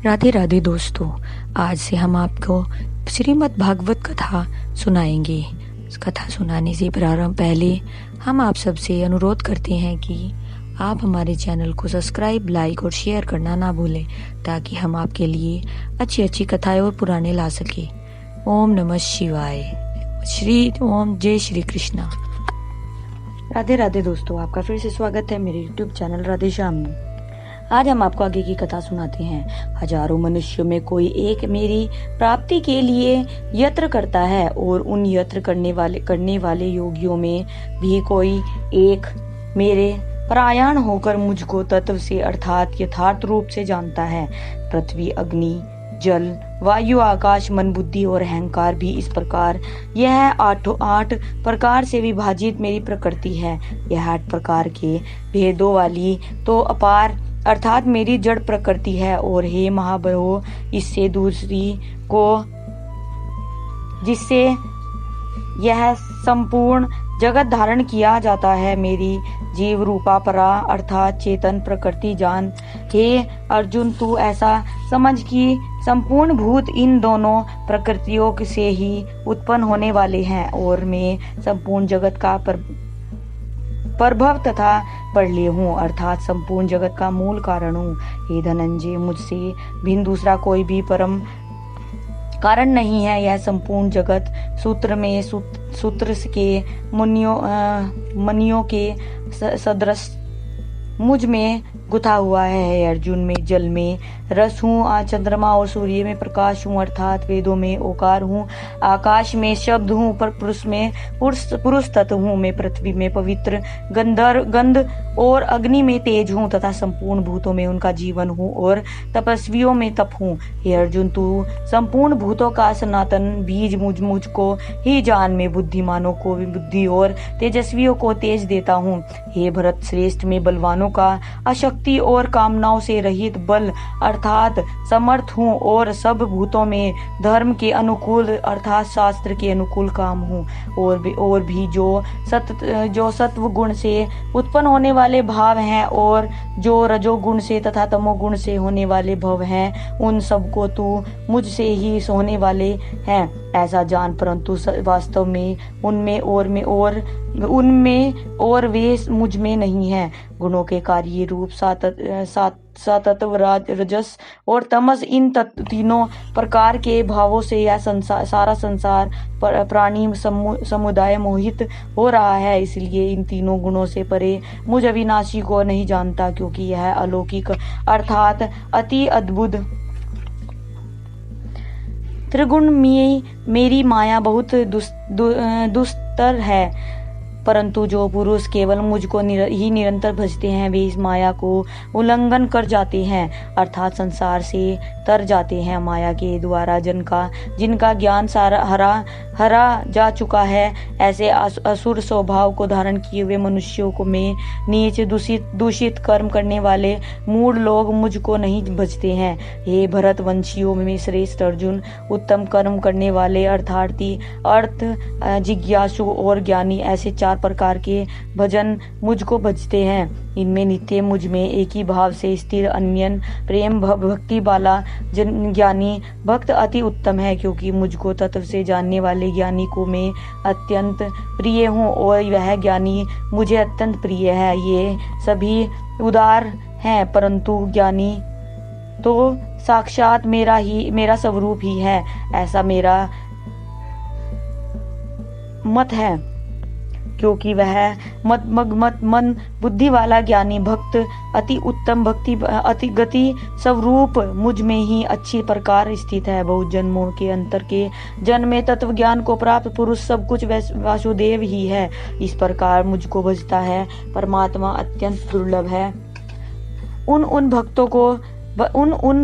राधे राधे दोस्तों, आज से हम आपको श्रीमद् भागवत कथा सुनाएंगे। इस कथा सुनाने से प्रारंभ पहले हम आप सबसे अनुरोध करते हैं कि आप हमारे चैनल को सब्सक्राइब, लाइक और शेयर करना ना भूलें, ताकि हम आपके लिए अच्छी अच्छी कथाएं और पुराने ला सके। ओम नमः शिवाय। ओम जय श्री कृष्णा। राधे राधे दोस्तों, आपका फिर से स्वागत है मेरे YouTube चैनल राधे श्याम में। आज हम आपको आगे की कथा सुनाते हैं। हजारों मनुष्यों में कोई एक मेरी प्राप्ति के लिए यत्न करता है, और उन यत्न करने वाले योगियों में भी कोई एक मेरे परायण होकर मुझको तत्व से अर्थात यथार्थ रूप से जानता है। पृथ्वी, अग्नि, जल, वायु, आकाश, मन, बुद्धि और अहंकार भी इस प्रकार यह आठ प्रकार से विभाजित मेरी प्रकृति है। यह 8 प्रकार के भेदों वाली तो अपार अर्थात मेरी जड़ प्रकृति है। और हे महाबाहो, इससे दूसरी को जिससे यह संपूर्ण जगत धारण किया जाता है, मेरी जीव रूपा परा अर्थात चेतन प्रकृति जान। हे अर्जुन, तू ऐसा समझ कि संपूर्ण भूत इन दोनों प्रकृतियों से ही उत्पन्न होने वाले हैं, और मैं संपूर्ण जगत का प्रभव तथा प्रलय हूँ, अर्थात संपूर्ण जगत का मूल कारण हूँ। हे धनंजय, मुझसे भिन्न दूसरा कोई भी परम कारण नहीं है। यह संपूर्ण जगत सूत्र में सूत्र के मनियों के सदृश मुझ में गुथा हुआ है। अर्जुन, में जल में रस हूँ, चंद्रमा और सूर्य में प्रकाश हूँ, अर्थात वेदों में ओकार हूँ, आकाश में शब्द हूँ, पर पुरुष में पुरुष तत्व हूँ। मैं पृथ्वी में पवित्र गंध और अग्नि में तेज हूँ, तथा संपूर्ण भूतों में उनका जीवन हूँ, और तपस्वियों में तप हूँ। हे अर्जुन, तू संपूर्ण भूतों का सनातन बीज मुझको ही जान। में बुद्धिमानों को बुद्धि और तेजस्वियों को तेज देता हूँ। हे भरत श्रेष्ठ, में बलवानों का अशक्ति और कामनाओं से रहित बल अर्थात समर्थ हूँ, और सब भूतों में धर्म के अनुकूल अर्थात शास्त्र के अनुकूल काम हूँ। और भी जो सत्व गुण से उत्पन्न होने वाले भाव हैं, और जो रजोगुण से तथा तमोगुण से होने वाले भव हैं, उन सबको तू मुझसे ही होने वाले हैं ऐसा जान। परंतु वास्तव में उनमें और वे मुझ में नहीं है। गुणों के कार्य रूप सतत्व रजस और तमस, इन तीनों प्रकार के भावों से यह सारा संसार प्राणी समुदाय मोहित हो रहा है। इसलिए इन तीनों गुणों से परे मुझ अविनाशी को नहीं जानता, क्योंकि यह अलौकिक अर्थात अति अद्भुत त्रिगुण मेरी माया बहुत दुस्तर है। परंतु जो पुरुष केवल मुझको ही निरंतर भजते हैं, वे इस माया को उल्लंघन कर जाते हैं, अर्थात संसार से तर जाते हैं। माया के द्वारा जिनका ज्ञान हरा जा चुका है, ऐसे असुर स्वभाव को धारण किए हुए मनुष्यों को में नीच दूषित कर्म करने वाले मूढ़ लोग मुझको नहीं भजते हैं। हे भरत वंशियों में श्रेष्ठ अर्जुन, उत्तम कर्म करने वाले अर्थार्थी, अर्थ जिज्ञासु और ज्ञानी, ऐसे 4 प्रकार के भजन मुझको भजते हैं। इनमें नित्य मुझ में एक ही भाव से स्थिर अन्यन प्रेम भक्ति वाला ज्ञानी भक्त अति उत्तम है, क्योंकि मुझको तत्व से जानने वाले ज्ञानी को मैं अत्यंत प्रिय हूँ, और वह ज्ञानी मुझे अत्यंत प्रिय है। ये सभी उदार हैं, परंतु ज्ञानी तो साक्षात मेरा स्वरूप ही है, ऐसा मेरा मत है। क्योंकि वह मन बुद्धि वाला ज्ञानी भक्त अति उत्तम अति गति स्वरूप मुझ में ही अच्छी प्रकार स्थित है। बहुत जन्मों के अंतर के जन्म में तत्व ज्ञान को प्राप्त पुरुष सब कुछ वासुदेव ही है। इस प्रकार मुझको भजता है परमात्मा अत्यंत दुर्लभ है। उन भक्तों को उन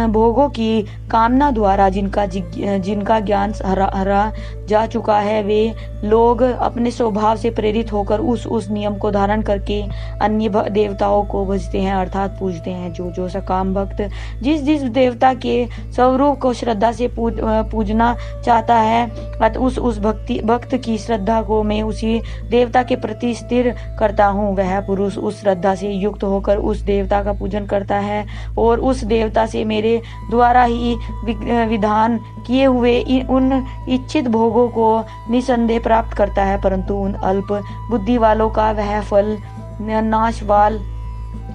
भोगों की कामना द्वारा जिनका ज्ञान हरा जा चुका है, वे लोग अपने स्वभाव से प्रेरित होकर उस नियम को धारण करके अन्य देवताओं को भजते हैं अर्थात पूजते हैं। जो सकाम भक्त जिस देवता के स्वरूप को श्रद्धा से पूजना चाहता है, उस भक्त की श्रद्धा को मैं उसी देवता के प्रति स्थिर करता हूँ। वह पुरुष उस श्रद्धा से युक्त होकर उस देवता का पूजन करता है और उस देवता से मेरे द्वारा ही विधान किए हुए उन इच्छित भोगों को निसंदेह प्राप्त करता है, परंतु उन अल्प बुद्धि वालों का वह फल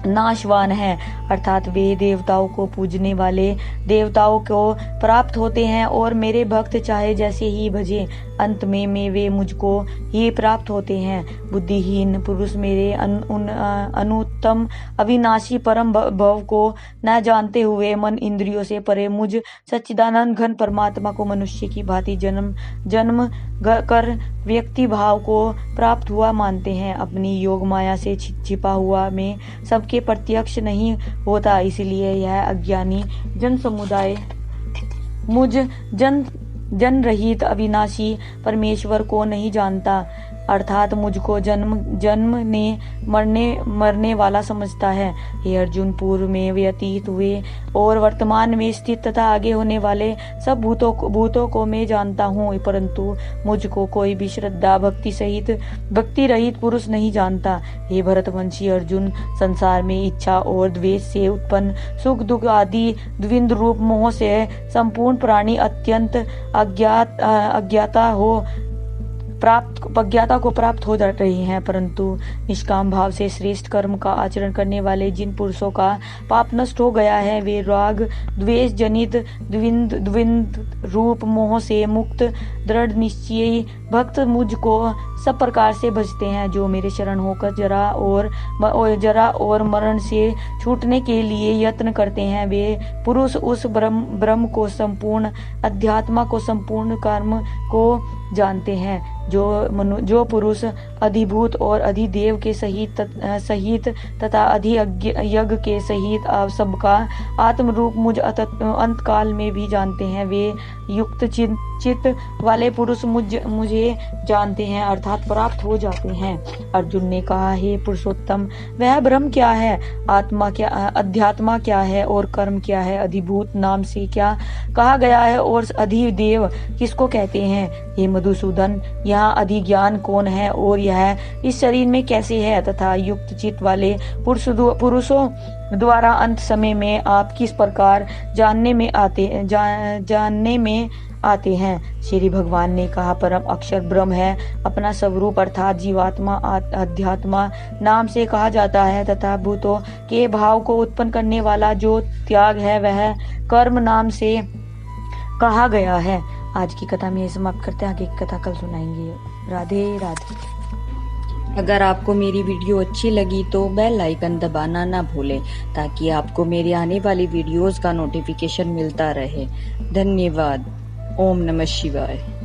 नाशवान है, अर्थात वे देवताओं को पूजने वाले देवताओं को प्राप्त होते हैं और मेरे भक्त चाहे जैसे ही भजे अंत में वे मुझको ही प्राप्त होते हैं। बुद्धिहीन पुरुष मेरे अनुत्तम अविनाशी परम भव को न जानते हुए मन इंद्रियों से परे मुझ सच्चिदानंद घन परमात्मा को मनुष्य की भांति जन्म कर व्यक्ति भाव को प्राप्त हुआ मानते हैं। अपनी योग माया से छिपा हुआ में सबके प्रत्यक्ष नहीं होता, इसलिए यह अज्ञानी जन समुदाय मुझ जन रहित अविनाशी परमेश्वर को नहीं जानता, अर्थात मुझको जन्म ने मरने वाला समझता है। हे अर्जुन, पूर्व में व्यतीत हुए और वर्तमान में स्थित तथा आगे होने वाले सब भूतों को मैं जानता हूँ, परंतु मुझको कोई भी श्रद्धा भक्ति रहित पुरुष नहीं जानता। हे भरतवंशी अर्जुन, संसार में इच्छा और द्वेष से उत्पन्न सुख दुख आदि द्विंद रूप मोह से संपूर्ण प्राणी अत्यंत अज्ञाता को प्राप्त हो रहे हैं, परंतु निष्काम भाव से श्रेष्ठ कर्म का आचरण करने वाले जिन पुरुषों का पाप नष्ट हो गया है, वे राग द्वेष जनित द्विंद रूप मोह से मुक्त दृढ़ निश्चयी भक्त मुझको सब प्रकार से भजते हैं। जो मेरे शरण होकर जरा और मरण से छूटने के लिए यत्न करते हैं, वे पुरुष उस ब्रह्म को संपूर्ण अध्यात्मा को संपूर्ण कर्म को जानते हैं। जो पुरुष अधिभूत और अधिदेव के सहित तथा अधियज्ञ के सहित सबका आत्म रूप मुझ अंत काल में भी जानते हैं, वे युक्त चित्त वाले पुरुष मुझे जानते हैं, अर्थात प्राप्त हो जाते हैं। अर्जुन ने कहा, हे पुरुषोत्तम, वह ब्रह्म क्या है, अध्यात्मा क्या है और कर्म क्या है, अधिभूत नाम से क्या कहा गया है और अधिदेव किसको कहते हैं। हे मधुसूदन, यहाँ अधिज्ञान कौन है और यह इस शरीर में कैसे है, तथा युक्त चित्त वाले पुरुषों द्वारा अंत समय में आप किस प्रकार जानने में आते हैं। श्री भगवान ने कहा, परम अक्षर ब्रह्म है, अपना स्वरूप अर्थात जीवात्मा अध्यात्मा नाम से कहा जाता है, तथा भूतों के भाव को उत्पन्न करने वाला जो त्याग है वह कर्म नाम से कहा गया है। आज की कथा में समाप्त करते हैं, आगे की कथा कल सुनाएंगे। राधे राधे। अगर आपको मेरी वीडियो अच्छी लगी तो बेल आइकन दबाना ना भूलें, ताकि आपको मेरी आने वाली वीडियोस का नोटिफिकेशन मिलता रहे। धन्यवाद। ओम नमः शिवाय।